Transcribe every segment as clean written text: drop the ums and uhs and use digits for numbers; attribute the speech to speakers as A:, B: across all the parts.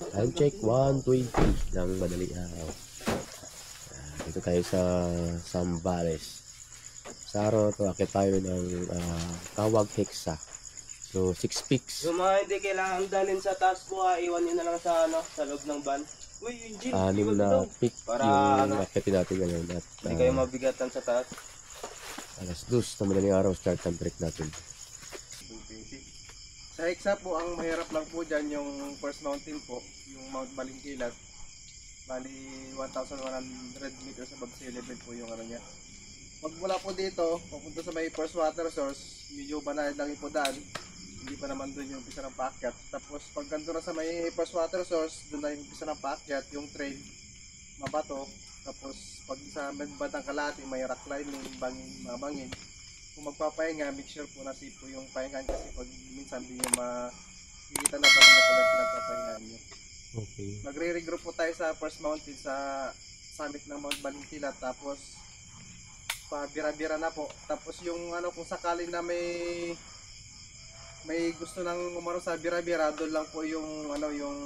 A: Time check 1:20 ng madaling araw. Dito tayo sa Zambales. Sa araw to, akit tayo ng Tawag Hexa. So 6 peaks.
B: Yung mga hindi kailangan dalhin sa taas po, iwan nyo na lang sa sa loob ng van. Uy, yung gym,
A: Anim na peak
B: para
A: yung akitin natin ngayon. At
B: hindi kayo mabigatan sa taas.
A: alas 2 na madaling araw, start ang trek natin.
C: Sa Hexa po, ang mahirap lang po dyan yung first mountain po, yung Mount Balingkilat. Bali 1,100 meters above sea level po yung ano niya. Magmula po dito, papunta sa may first water source, medyo banayad lang yung daan. Hindi pa naman doon yung umpisa ng paakyat. Tapos pag ganito na sa may first water source, doon na yung umpisa ng paakyat, yung trail, mabato. Tapos pag sa bandang kalahati, may rock climbing, mabangin. Kung magpapahinga, make sure po na safe po yung pahingan kasi pag minsan hindi nyo makikita na pag pinagpapahingaan nyo.
A: Okay.
C: Magre-regroup po tayo sa first mountain sa summit ng Mount Balingkilat, tapos pa-bira-bira na po. Tapos yung ano, kung sakali na may gusto nang umano sa bira-bira, doon lang po yung ano, yung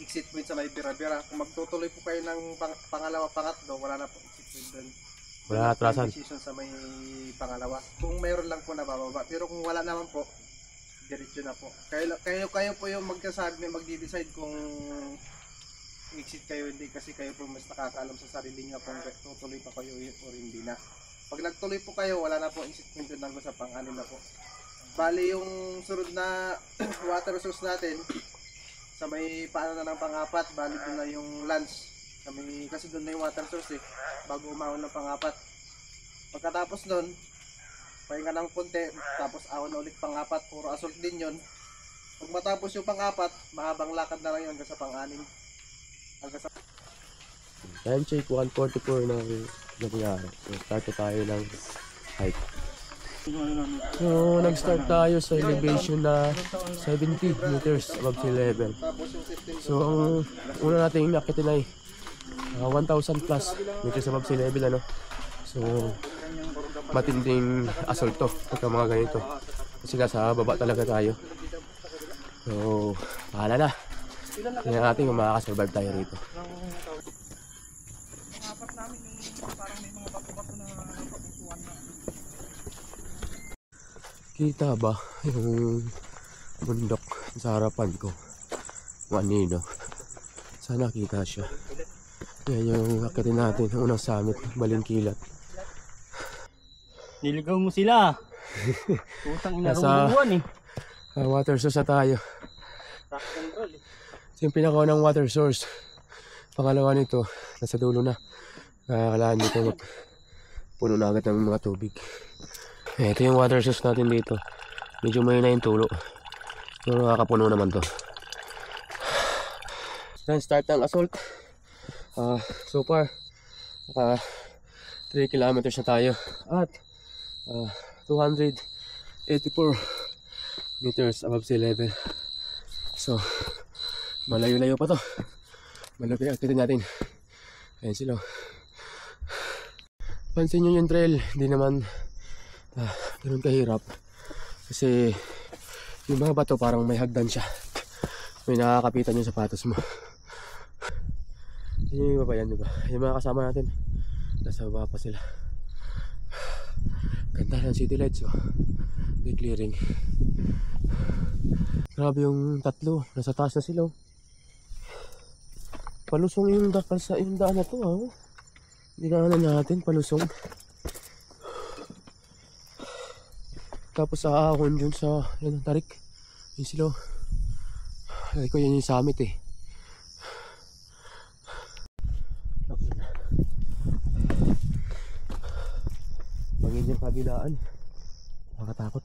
C: exit point sa may bira-bira. Kung magtutuloy po kayo ng pangalawa, pangatlo, wala na po exit point doon.
A: Wala na atrasan.
C: Decision sa may pangalawa. Kung mayroon lang po nabababa. Pero kung wala naman po, diretso na po. Kayo po yung magkasabi, magdi-decide kung exit kayo hindi, kasi kayo po mas nakakaalam sa sarili niyo kung tutuloy pa kayo o hindi na. Pag nagtuloy po kayo, wala na po exit point doon sa pang-anim na po. Bali yung sunod na water source natin sa may paano na ng pang-apat, bali doon na yung lunch. Kasi doon na yung water source bago umahon ng pang-apat. Pagkatapos doon, pahinga ng konti, tapos ahon na ulit pang-apat, puro assault din yon. Pag matapos yung pang-apat, mahabang lakad na lang yun hanggang sa pang-anim.
A: Time check 1:44 ng madaling araw. So start tayo ng hike. So nag-start tayo sa elevation na 70 meters above sea level. So ang una nating akitin ay 1,000 plus meters above sea level, ano. So matinding assault to pagka mga ganito, kasi nasa baba talaga tayo. So bahala na, tingnan natin kung makakasurvive tayo rito. Kita ba yung bundok sa harapan ko? Manino, sana kita siya. Yan yung akitin natin, unang summit, Balingkilat.
B: Niligaw mo sila. Utang inarunguan
A: Water source na tayo.
B: Rock and roll
A: So yung pinakaunang water source, pangalawa nito, nasa dulo na. Kailangan dito puno na agad ng mga tubig. Ito yung water source natin dito. Medyo may na yung tulo, pero nakakapuno naman to. Then start ng assault. So far 3 kilometers na tayo at 284 meters above sea level. So malayo-layo pa to. Malapit ang akitin natin. Ayan sila. Pansin nyo yung trail, hindi naman ganoon kahirap, kasi yung mga bato parang may hagdan siya, may nakakapitan yung sapatos mo. Yung iba pa yan, diba? Yung mga kasama natin nasa baba pa sila. Ganda ng city lights, oh. May clearing. Grabe yung tatlo, nasa taas na sila, oh. Palusong yung daan na to, oh. Dinaanan natin, palusong. Tapos aahon dun sa yan, tarik. Yung sila. Ay ko, yan yung summit eh. Bangin yung kabilaan. Makatakot.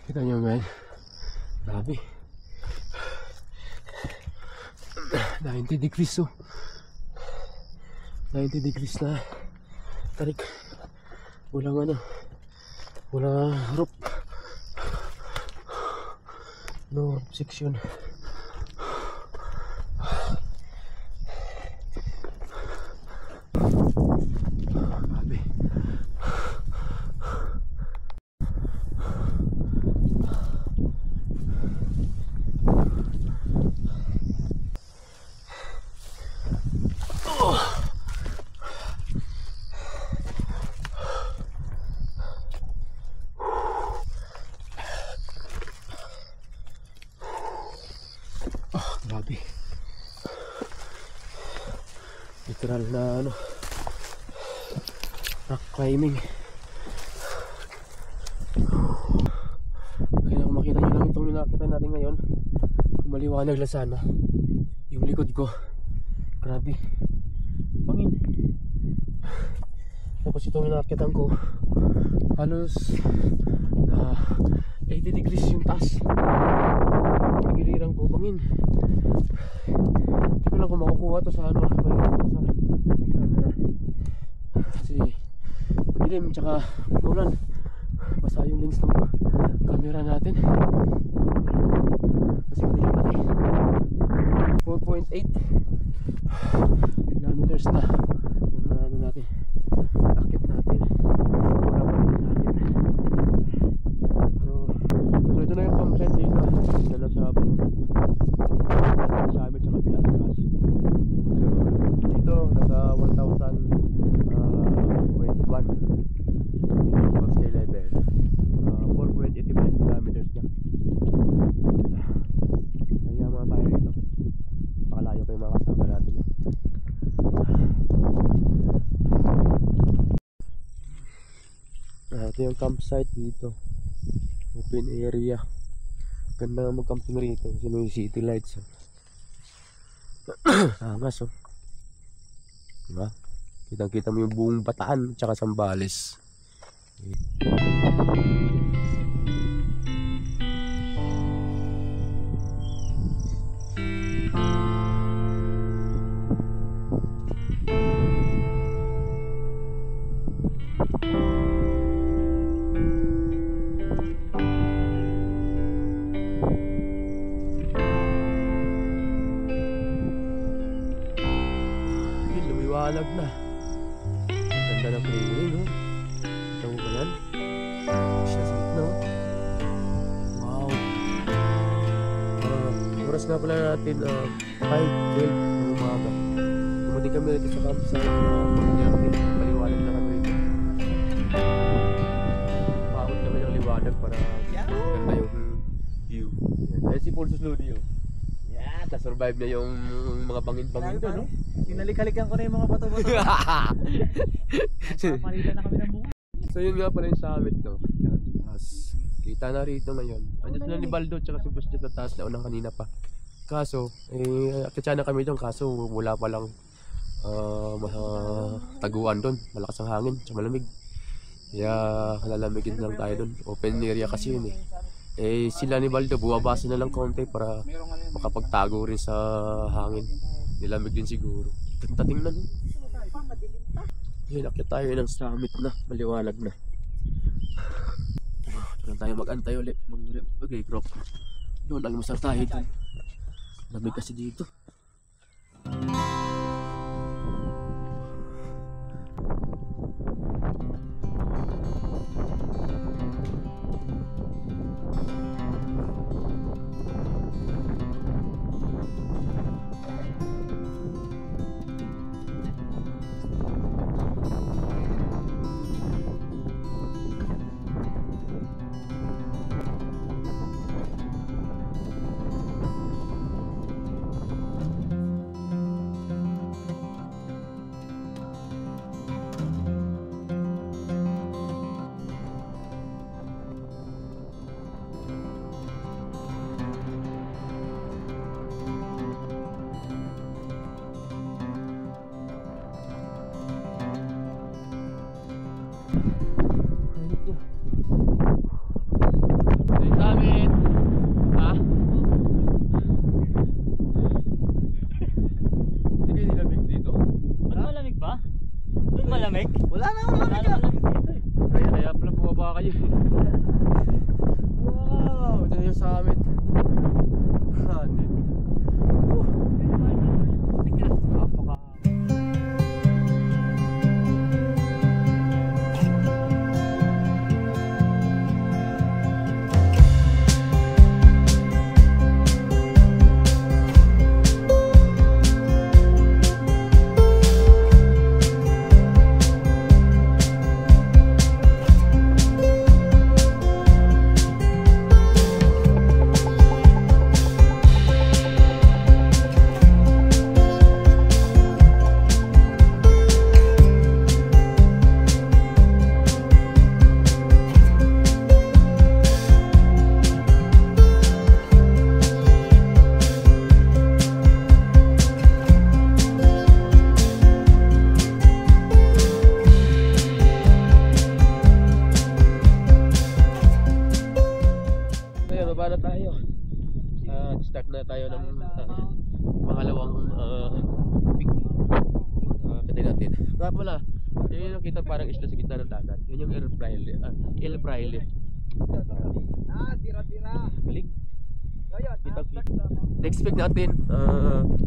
A: Kita nyo, man, grabe, 90 degrees, oh. 90 degrees na tarik. Walang ano, walang rope. No section. Grabe. Grabe. Literal na ano, rock climbing. Kaya kung makita nyo lang itong nakita natin ngayon, maliwanag lang sana yung likod ko. Grabe, bangin. Tapos itong nakita ko, halos 80 degrees yung taas. Giliran ko, bangin. Hindi ko lang kung makukuha to sa ano, maliwanag sa camera. Kasi dilim tsaka ulan, basa yung lens ng camera natin. Kasi madilim pati. 4.8 kilometers na yung ano natin, akit natin. Wala pa rin sa akin. So ito na yung campsite dito. Dala sa amin sa kabila sa taas. So dito nasa 1,000.1 minimum sea level, 4.85 kilometers na. Kaya mga tayo rito, pakalayo pa yung mga kasama natin. Ito yung campsite dito, open area. Ganda nga mag-camping rito kasi may city lights. Angas oh. Diba? Kitang-kita mo yung buong Bataan at saka Zambales. Lumiwanag na. Ganda ng clearing, oh. Ito mo ba yan? Siya sa gitna, oh. Wow. Oras nga pala natin 5:12 ng umaga. Dumating kami rito sa campsite na paliwanag na kami rito. Pakot kami ng liwanag para ganda yung view. Ayan si Paul Susludi, oh. Yeah, na-survive na yung mga bangin-bangin doon, no?
D: Hinalik-halikan ko na yung mga bato-bato. Napapalitan na kami ng bunga.
A: So yun nga pala yung summit, no? Yan. Tapos kita na rito ngayon. Andiyan na ni Baldo tsaka si Boss Jet sa taas na unang kanina pa. Kaso, akitsa na kami doon. Kaso wala pa lang taguan doon. Malakas ang hangin tsaka malamig. Kaya lalamigin lang tayo doon. Open area kasi yun eh. Sila ni Baldo buwabasa na lang konti para makapagtago rin sa hangin. Nilamig din siguro. Ganda tingnan. Yun, akit tayo ng summit na. Maliwanag na. Ito lang tayo mag-antay ulit. Okay, crop. Doon, almusal tayo doon. Lamig kasi dito.
D: Malamig? Wala na malamig dito eh.
A: Kaya pala bumaba kayo. Wow, ito yung summit. na tayo. Start na tayo ng pangalawang peak. Katay natin. Nga pala, yun yung nakita parang isla sa gitna ng dagat. Yun yung El Fraile.
C: Bira-bira.
A: Balik. Next peak natin,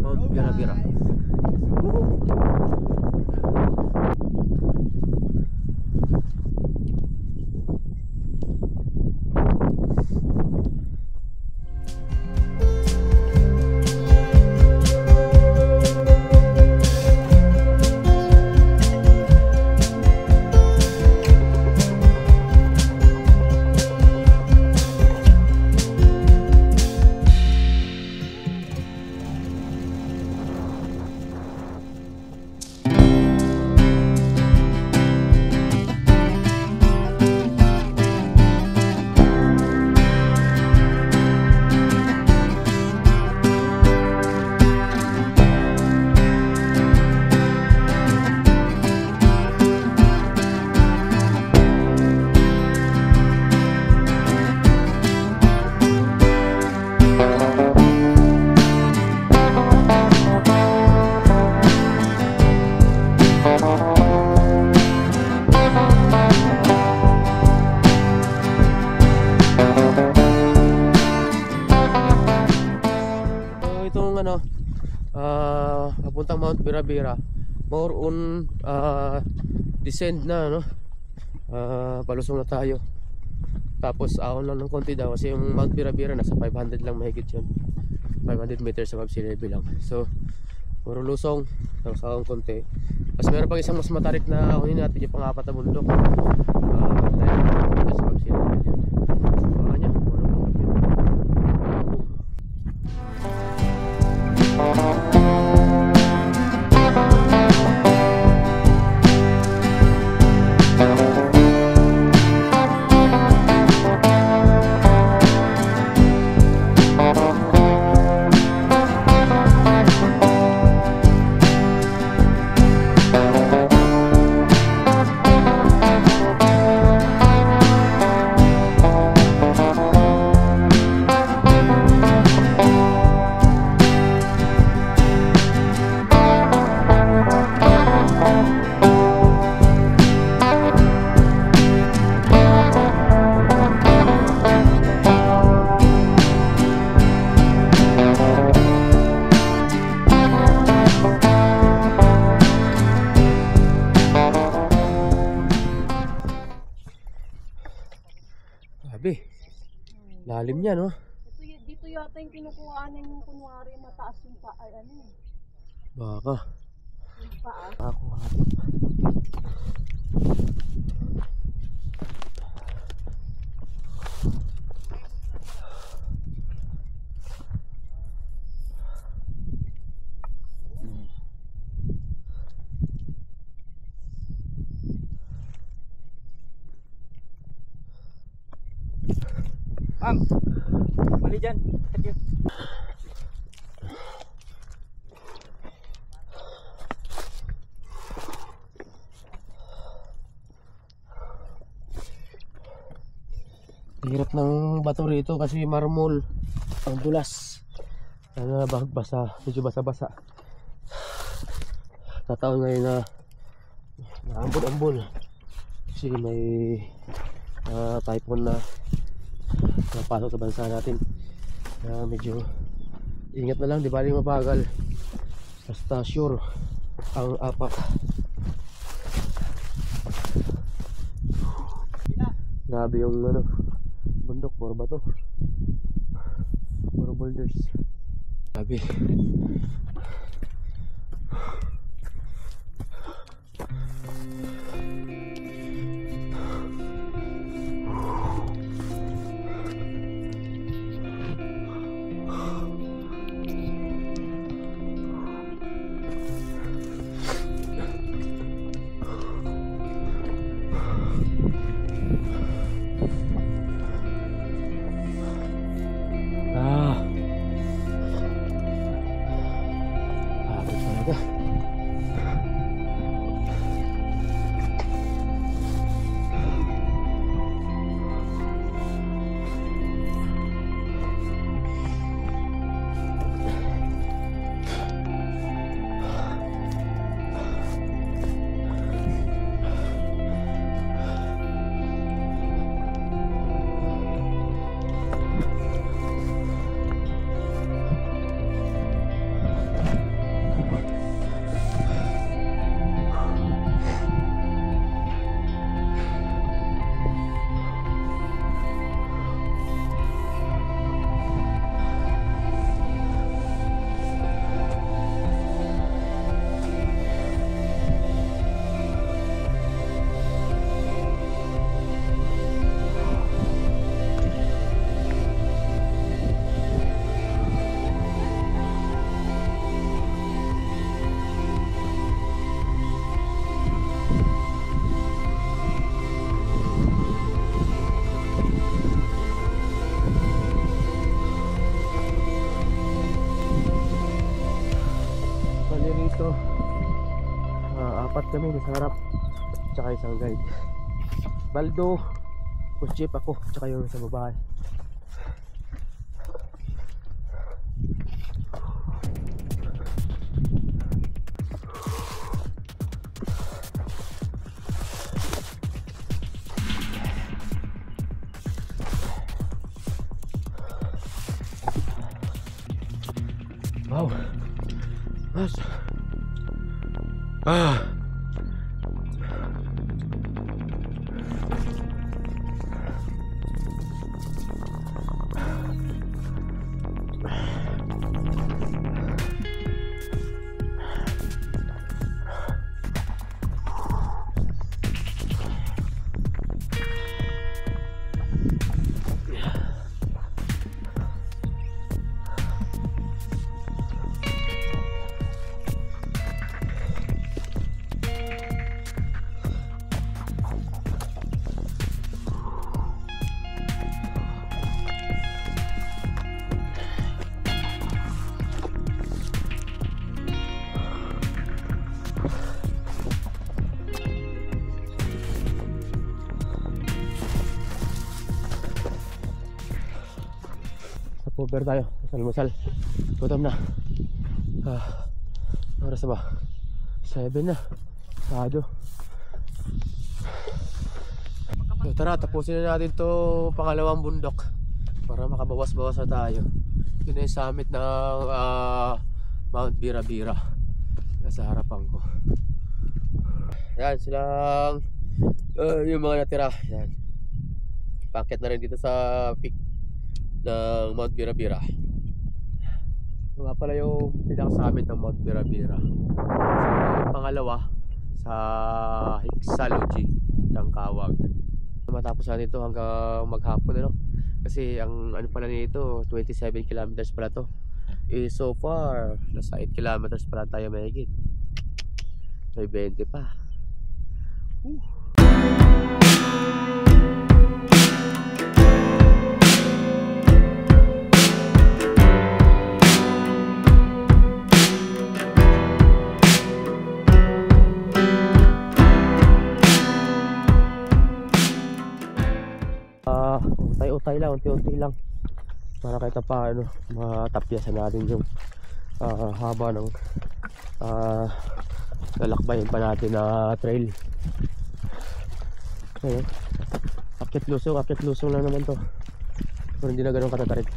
A: Mount Bira-Bira. Papuntang Mount Bira-Bira, more on descend na, no? Palusong na tayo. Tapos ahon lang ng konti daw kasi yung Mount Bira-Bira nasa 500 lang mahigit yun, 500 meters above sea level lang. So puro lusong, tapos ahon konti. Tapos meron pang isang mas matarik na ahonin natin, yung pang-apat na bundok, 900 meters above sea level yun. Baka nya, puro bundok yun. Grabe, lalim niya, no?
E: Dito yata yung kinukuhanan yung kunwari mataas yung paa, ano eh.
A: Baka.
E: Yung paa.
A: Ako
D: Ma'am, mali dyan. Thank you.
A: hirap ng bato rito kasi marmol ang dulas. Basa, medyo basa-basa. Tataon ngayon na naambon-ambon kasi may typhoon na napasok sa bansa natin. Medyo ingat na lang, di baling mabagal, basta sure ang apak. Grabe yung bundok, puro bato, puro boulders. Grabe. kami nasa harap. Tsaka isang guide. Baldo, push jeep ako, tsaka yung sa babae. Wow. Mas. Over tayo, almusal. Gutom na. Oras na ba? 7 na. Sado. So, tara, tapusin na natin to pangalawang bundok para makabawas-bawas na tayo. Yun na yung summit ng Mount Birabira. Nasa harapan ko. Yan silang yung mga natira. Yan. Paket na rin dito sa peak ng Mount Birabira. Ito nga pala yung pinaka-summit ng Mount Birabira. So, yung pangalawa sa Hexalogy ng Kawag. Matapos natin ito hanggang maghapon, ano? Kasi ang ano pala nito, 27 kilometers pala to. So far, nasa 8 kilometers pala tayo mahigit. May 20 pa. Utay lang, unti-unti lang para kahit paano matapyasan natin yung haba ng lalakbayin pa natin na trail. Okay. Akit lusong lang naman to, pero hindi na ganun katatarik.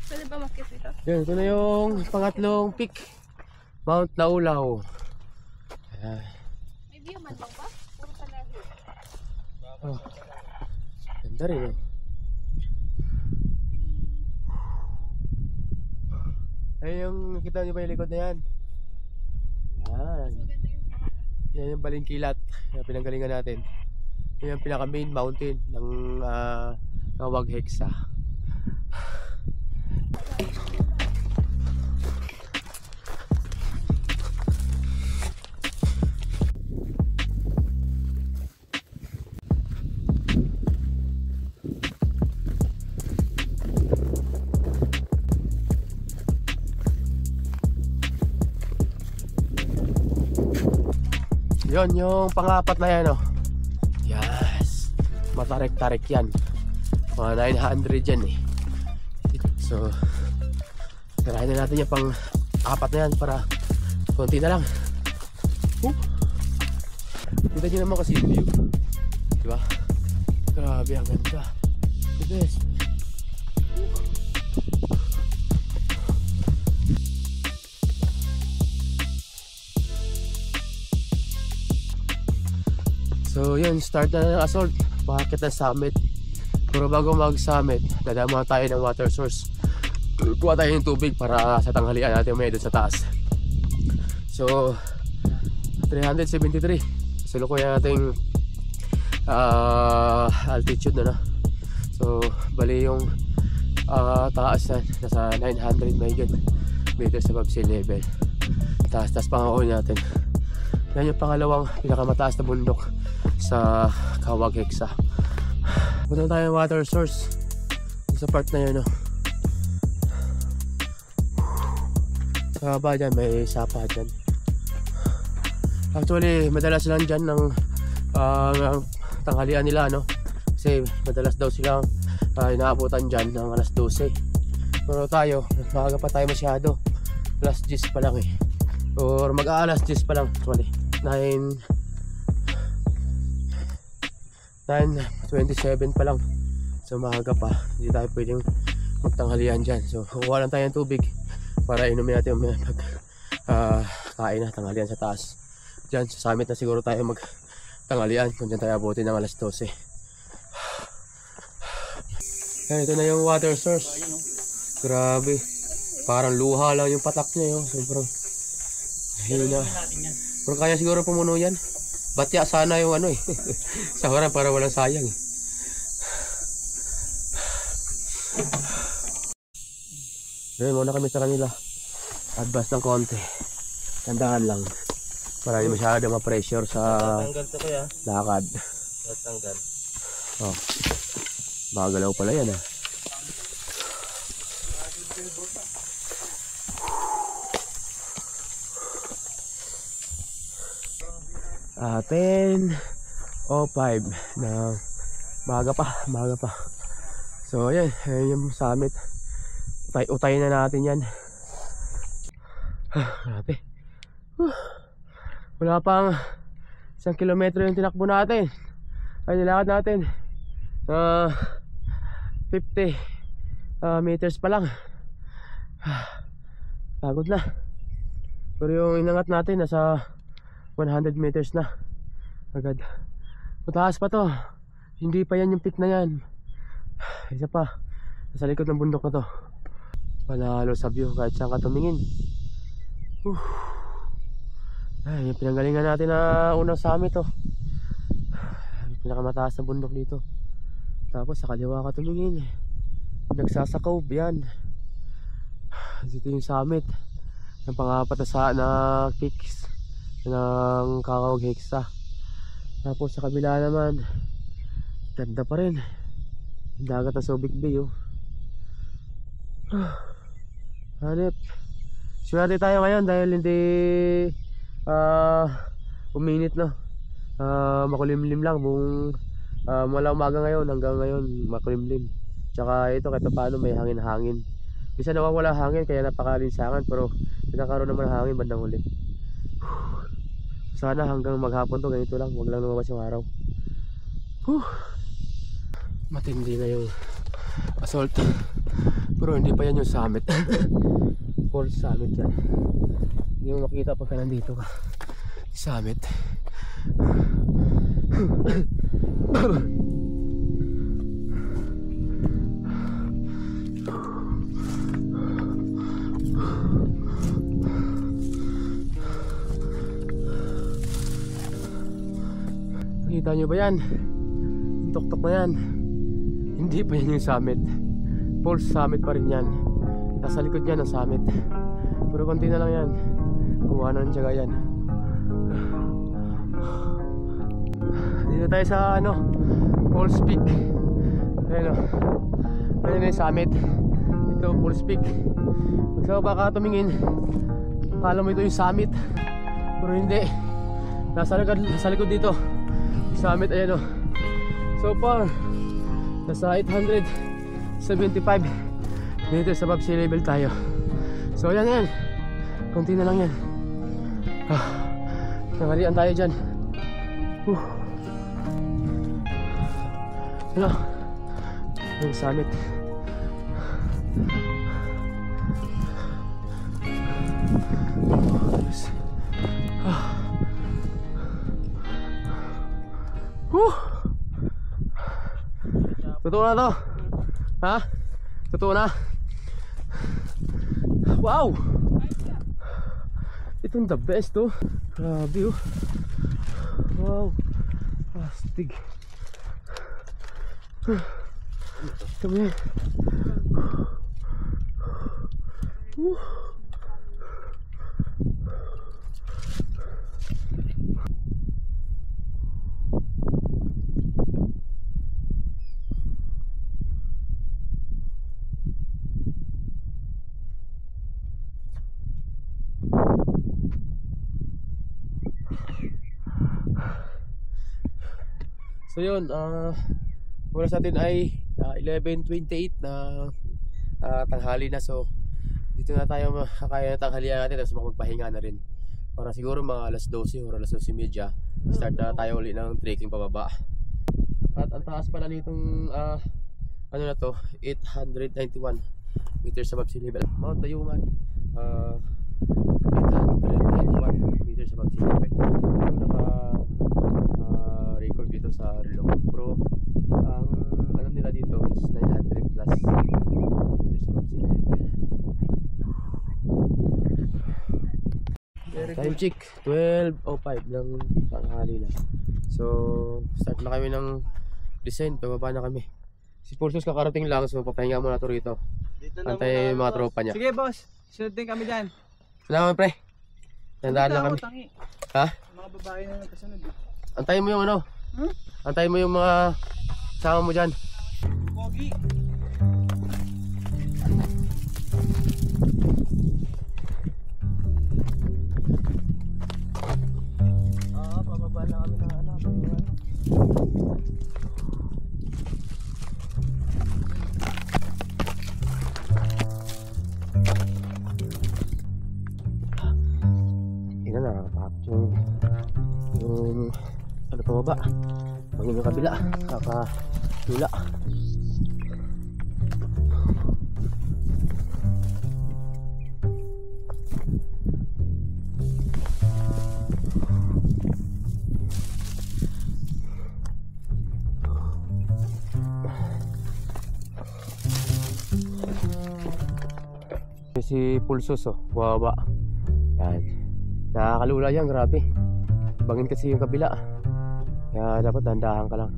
E: Pwede ba makit dito?
A: Yan, ito na yung pangatlong peak, Mount Naulaw.
E: May view man lang ba? Puro talaga.
A: Oh, ganda rin yun. Ayun yung nakita nyo ba yung likod na yan? Yan. Yan yung Balingkilat, yung pinanggalingan natin. Yan yung pinaka main mountain ng Kawag Hexa. Yon yung pangapat na yan, oh. Yes, matarik-tarik yan. Mga 900 yan eh. So tirahin na natin yung pang-apat na yan para konti na lang. Kita nyo naman kasi yung view, diba? Grabe, ang ganda. The best. So yun, start na ng assault. Bakit na summit? Pero bago mag-summit, dadama tayo ng water source. Kuha tayo ng tubig para sa tanghalian natin may doon sa taas. So 373. So lukuyan natin altitude na. So bali yung taas na nasa 900 meters above sea level. Taas pangako natin. Yan yung pangalawang pinakamataas na bundok sa Kawag Hexa. Punta tayo ng water source. Sa part na yun, no? Sa baba dyan, may sapa dyan. Actually, madalas lang dyan ng tanghalian nila, no? Kasi madalas daw silang inaabutan dyan ng alas 12. Pero tayo, maaga pa tayo masyado. Alas 10 pa lang eh. Or mag-aalas 10 pa lang. Actually, 9:27 pa lang. So maaga pa. Hindi tayo pwedeng magtanghalian dyan. So kukuha lang tayo ng tubig para inumin natin yung kain na tanghalian sa taas. Dyan sa summit na siguro tayo magtanghalian kung dyan tayo abutin ng alas 12. Ayan, ito na yung water source. Grabe. Parang luha lang yung patak niya. Yun. Sobrang hina. Pero kaya siguro pumuno yan. Batya sana yung ano eh. Sa harap para walang sayang eh. Ngayon muna kami sa kanila. Advance ng konti. Tandaan lang. Para hindi masyado ma-pressure sa
B: Tatanggal to kuya.
A: lakad.
B: Tatanggal.
A: Oh. Magalaw pala yan ah. Ah, 10:05 na maga pa. So ayan, ayan yung summit. Utay na natin yan. Grabe. Wala pang 1 kilometro yung tinakbo natin. Ay nilakad natin. 50 meters pa lang. Pagod na. Pero yung inangat natin nasa 100 meters na agad. Mataas pa to. Hindi pa yan yung peak na yan. Isa pa. Nasa likod ng bundok na to. Panalo sa view kahit saan ka tumingin. Ay, yung pinanggalingan natin na unang summit to. Pinakamataas na bundok dito. Tapos sa kaliwa ka tumingin. Nagsasakaw yan. Dito yung summit. Yung pangapat na peaks ng Kakawag Hexa. Tapos sa kabila naman ganda pa rin yung dagat ng Subic Bay oh. Hanip. Swerte tayo ngayon dahil hindi uminit no. Makulimlim lang buong mula umaga ngayon hanggang ngayon makulimlim. Tsaka ito kahit paano may hangin-hangin. Bisa nawawala hangin kaya napakalinsangan pero nagkakaroon naman ng hangin bandang huli. Sana hanggang maghapon to ganito lang, wag lang lumabas yung araw. Matindi na yung assault. Pero hindi pa yan yung summit. False summit yan. Hindi mo makita pagka nandito ka. Summit. Nakita nyo ba yan? Yung tuktok na yan. Hindi pa yan yung summit. False summit pa rin yan. Nasa likod niya ng summit. Pero konti na lang yan. Kuha na ng tiyaga yan. Dito tayo sa False Peak. Ayan o. Ayan na yung summit. Ito False Peak. Pag sa baka tumingin, akala mo ito yung summit. Pero hindi. Nasa likod dito. Summit ayan o. So far nasa 875 meters above sea level tayo. So yan. Konti na lang yan. Nangalian tayo dyan. Ano? Yung summit. Totoo na to. Ha? Totoo na. Wow! Itong the best oh. Grabe oh. Wow. Astig. Kami. So yun, oras natin ay 11:28 na tanghali na. So dito na tayo makakaya na tanghalian natin, tapos makapagpahinga na rin. Para siguro mga alas 12 o alas 12:30 start na tayo ulit ng trekking pababa. At ang taas pala nitong ano na to, 891 meters above sea level. Mount Dayuman, 891 meters above sea level. Yung naka-record dito sa Relo Pro, ang ano nila dito is 900 plus meters above sea level. Time check, 12:05 ng tanghali na. So start na kami ng descent, pababa na kami. Si Pulsos kakarating lang, so papahinga muna to rito. Antay yung mga tropa niya.
D: Sige boss, sunod din kami dyan.
A: Salamat pre. Tandaan lang kami.
D: Tangi.
A: Ha?
D: Mga babae na nagkasunod.
A: Antayin mo yung ano? Antayin mo yung mga kasama mo dyan.
D: Pogi.
A: Pababa na kami ng ano. Ina na nakakapit yung ano pababa. Pagin yung kabila, kakatula. Si Pulsos baba. Yan. Nakakalula yan, grabe. Bangin kasi yung kabila. Kaya dapat dandahan ka lang.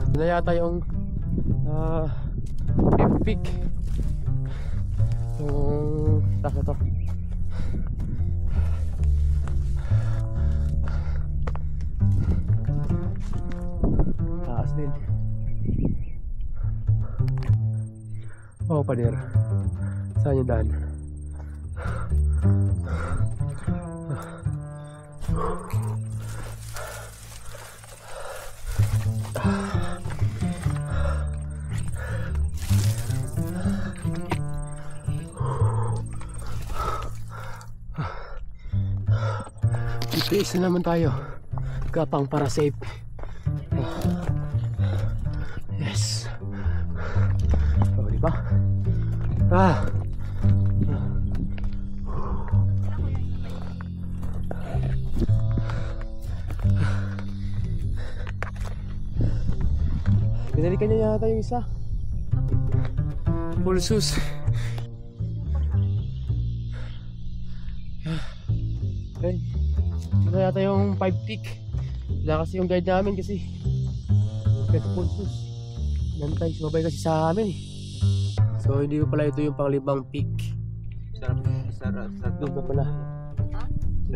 A: Ito na yata yung epic yung taas na to. Taas din. Oh pader, saan yung daan? Tiis na naman tayo, kapang para safe. Yes. O diba? Binalikan niya yata yung isa. Pulsos. Okay. Ito yata yung 5 peak. Wala kasi yung guide namin kasi Pulsos nantay, sumabay kasi sa amin eh. So hindi ko pala ito yung pang-5 peak. Doon ka pala.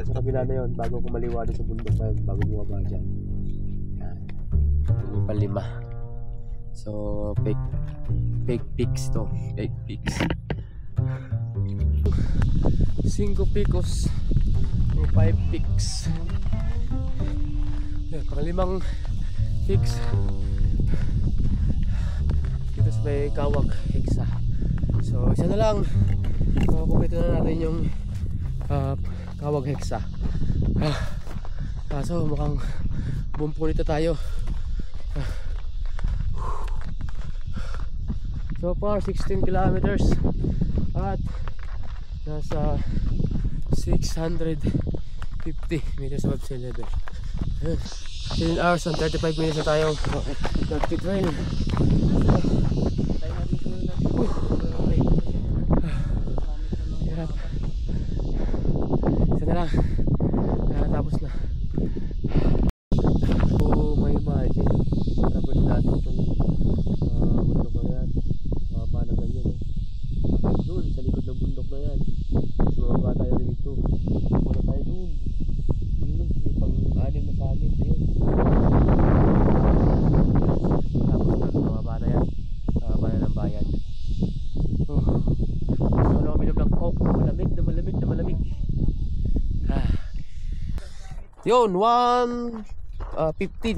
A: Sa kabila na yun, bago kumaliwa doon sa bundok na yun, bago bumaba dyan. Yan. Yung pang-5. So fake peaks to. Fake peaks. 5 picos o 5 peaks. Yan, pang-5 peaks dito sa may Kawag Hexa. So isa na lang, kumpleto na natin yung Kawag Hexa. Kaso mukhang bumpunita tayo. So far 16 kilometers at nasa 650 meters above sea level. 10 hours and 35 minutes na tayo nag-trail. Hirap. Isa na lang. Tapos na. So may imagine tapos natin itong bundok na yan. Paano ganyan doon sa likod ng bundok na yan. Sumaba tayo dito. Muna tayo doon. Yun yung pang-anim na sa amin. Tapos na sumaba na yan. Sumaba na ng bayan. Wala kami ng coke. Malamig na malamig na malamig. Yun, 1:15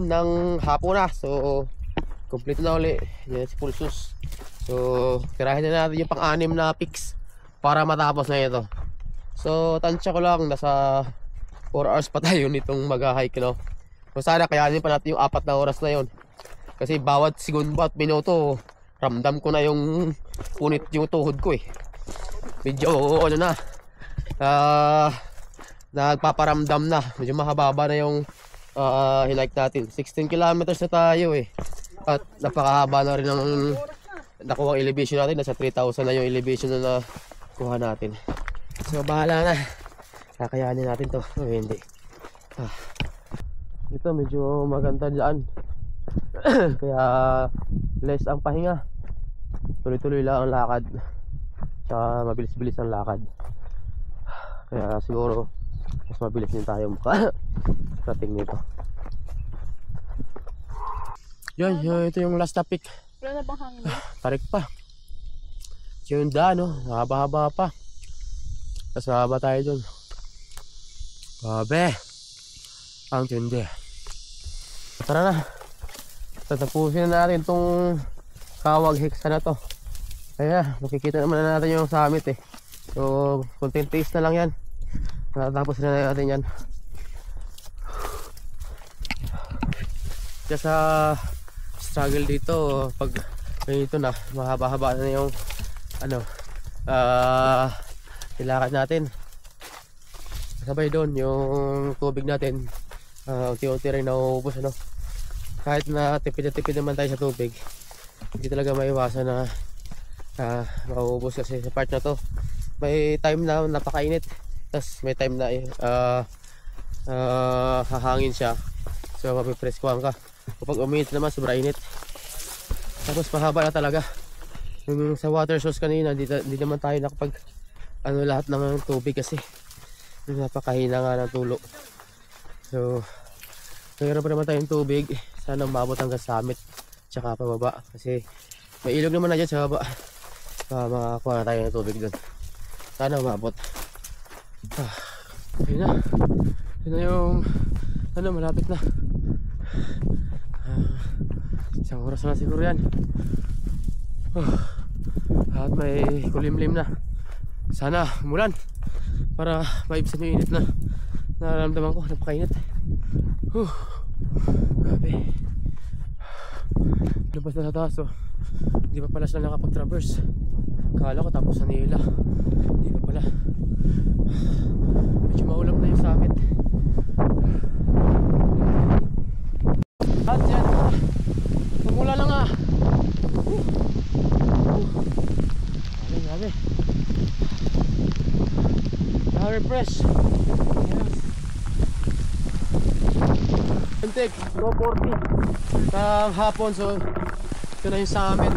A: ng hapon na. So complete na uli. Yan si Pulsus. So tirahin na natin yung pang-anim na pics para matapos na ito. So tansya ko lang, nasa 4 hours pa tayo nitong mag-hike, no? So sana kayanin pa natin yung 4 na oras na yon. Kasi bawat segundo at minuto ramdam ko na yung punit yung tuhod ko eh. Medyo ano na, nagpaparamdam na. Medyo mahaba na yung hinike natin. 16 kilometers na tayo eh. At napakahaba na rin ng nakuha elevation natin. Nasa 3,000 na yung elevation na nakuha natin. So bahala na, kakayanin natin to o hindi. Ito medyo maganda dyan. Kaya less ang pahinga. Tuloy-tuloy lang ang lakad. Tsaka mabilis-bilis ang lakad. Kaya siguro mas mabilis din tayo makarating nito. Yan, ito yung last topic.
E: Wala na bang hangin?
A: Tarik pa. Yung daan, no? Haba-haba pa. Kasama tayo dun. Babe, ang tindi. Tara na. Tatapusin na natin itong Kawag Heksa na to. Kaya makikita naman na natin yung summit eh. So content taste na lang yan. Natapos na natin yan. Kaya sa struggle dito, pag ganito na, mahaba-haba na yung ano, ilakad natin. Sabay doon yung tubig natin, unti-unti rin nauubos, ano. Kahit na tipid naman tayo sa tubig, hindi talaga maiwasan na mauubos kasi sa part na to may time na napakainit, tas may time na hahangin siya, so mapipreskuhan ka. Kapag uminit naman sobra init, tapos mahaba na talaga. Yung sa water source kanina, hindi naman tayo nakapag lahat ng tubig kasi napakahina nga ng tulo. So mayroon pa naman tayong tubig, sana umabot hanggang summit tsaka pababa kasi may ilog naman na dyan sa baba. Makakuha na tayo ng tubig doon, sana umabot. Ayun na, yun na yung malapit na. Isang oras na siguro yan. At may kulimlim na. Sana umulan para maibsan yung init na nararamdaman ko. Napakainit. Grabe. Labas na sa taas, oh. Hindi pa pala sila nakapag-traverse. Kala ko tapos na nila. Hindi pa pala. Medyo maulap na yung summit. At yan na. Pagmula na nga. Grabe. Na-refresh. Antik, low 40 sa hapon, so ito na yung summit.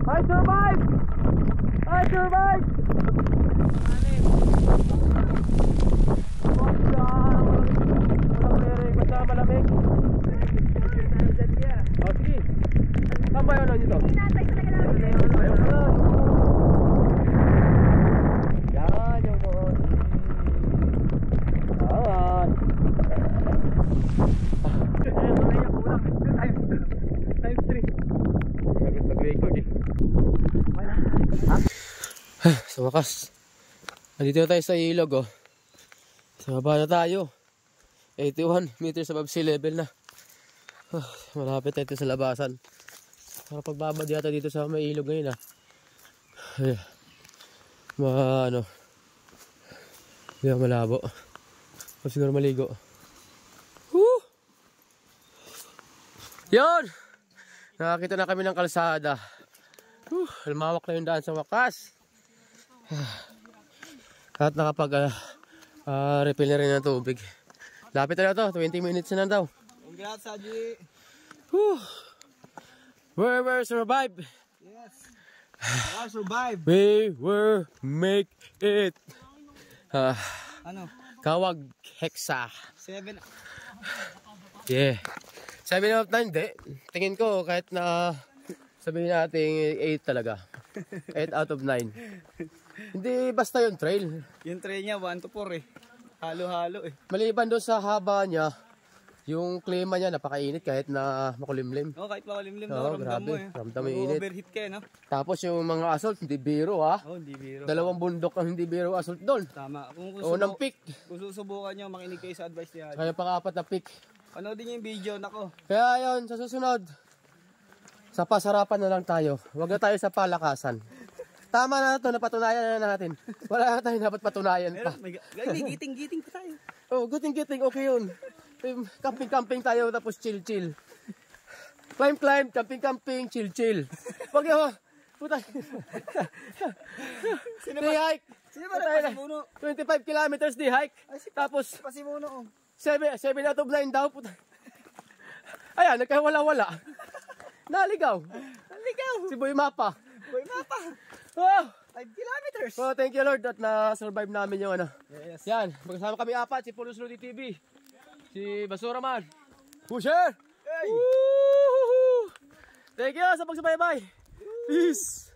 A: I survived! I survived! Basta malamig. O sige. Saan ba yun dito? Ayun na. Yan yung doon. Awan. Times 3. Nag-record eh. Sa wakas. Nandito na tayo sa ilog, oh. Sa baba na tayo. 81 meters above sea level na. Malapit tayo sa labasan. Para pagbabad yata dito sa may ilog ngayon, ah. Ay, hindi ako malabo. O siguro maligo. Woo! Yun! Nakakita na kami ng kalsada. Lumawak na yung daan sa wakas. At nakapag-refill na rin ng tubig. Lapit na to, 20 minutes na daw.
D: Congrats, Haji.
A: We survive.
D: Yes. I survive.
A: We will make it.
D: Ano?
A: Kawag Hexa.
D: 7.
A: Yeah. 7 out of 9, di. Tingin ko kahit na sabihin natin 8 talaga. 8 out of 9. Hindi basta yung trail.
D: Yung trail niya 1 to 4 eh. Halo-halo eh.
A: Maliban doon sa haba niya, yung klima niya napakainit kahit na makulimlim.
D: Oh, kahit makulimlim
A: Oo,
D: daw, ramdam
A: grabe.
D: mo eh.
A: Ramdam yung init.
D: Overheat ka eh, no?
A: Tapos yung mga assault, hindi biro ha.
D: Oh, hindi biro.
A: 2 bundok ang hindi biro assault doon.
D: Tama.
A: Unang peak.
D: Kung susubukan nyo, makinig kayo sa advice ni Haji.
A: Kaya pang-4 na peak.
D: Panoodin nyo yung video, nako.
A: Kaya yun, sa susunod, sa pasarapan na lang tayo. Huwag na tayo sa palakasan. Tama na ito, napatunayan na natin. Wala na tayo dapat patunayan pa.
D: Giting-giting pa tayo.
A: Oh, giting-giting, okay yun. Camping-camping tayo, tapos chill-chill. Climb-climb, camping-camping, chill-chill. Huwag yun, puta. Di-hike.
D: Sino ba nagpasimuno?
A: 25 kilometers di-hike. Tapos,
D: Pasimuno oh.
A: 7 out of 9 daw, puta. Ayan, nagkawala-wala. Naligaw. Si Boy Mapa.
D: Boy mapa.
A: Oh!
D: 5 kilometers.
A: Oh, thank you Lord at na-survive namin yung ano.
D: Yes.
A: Yan, magkasama kami 4, si Pulos Rudy TV, si Basura Man, Pusher!
D: Hey.
A: Woo! Thank you sa pagsubaybay. Peace!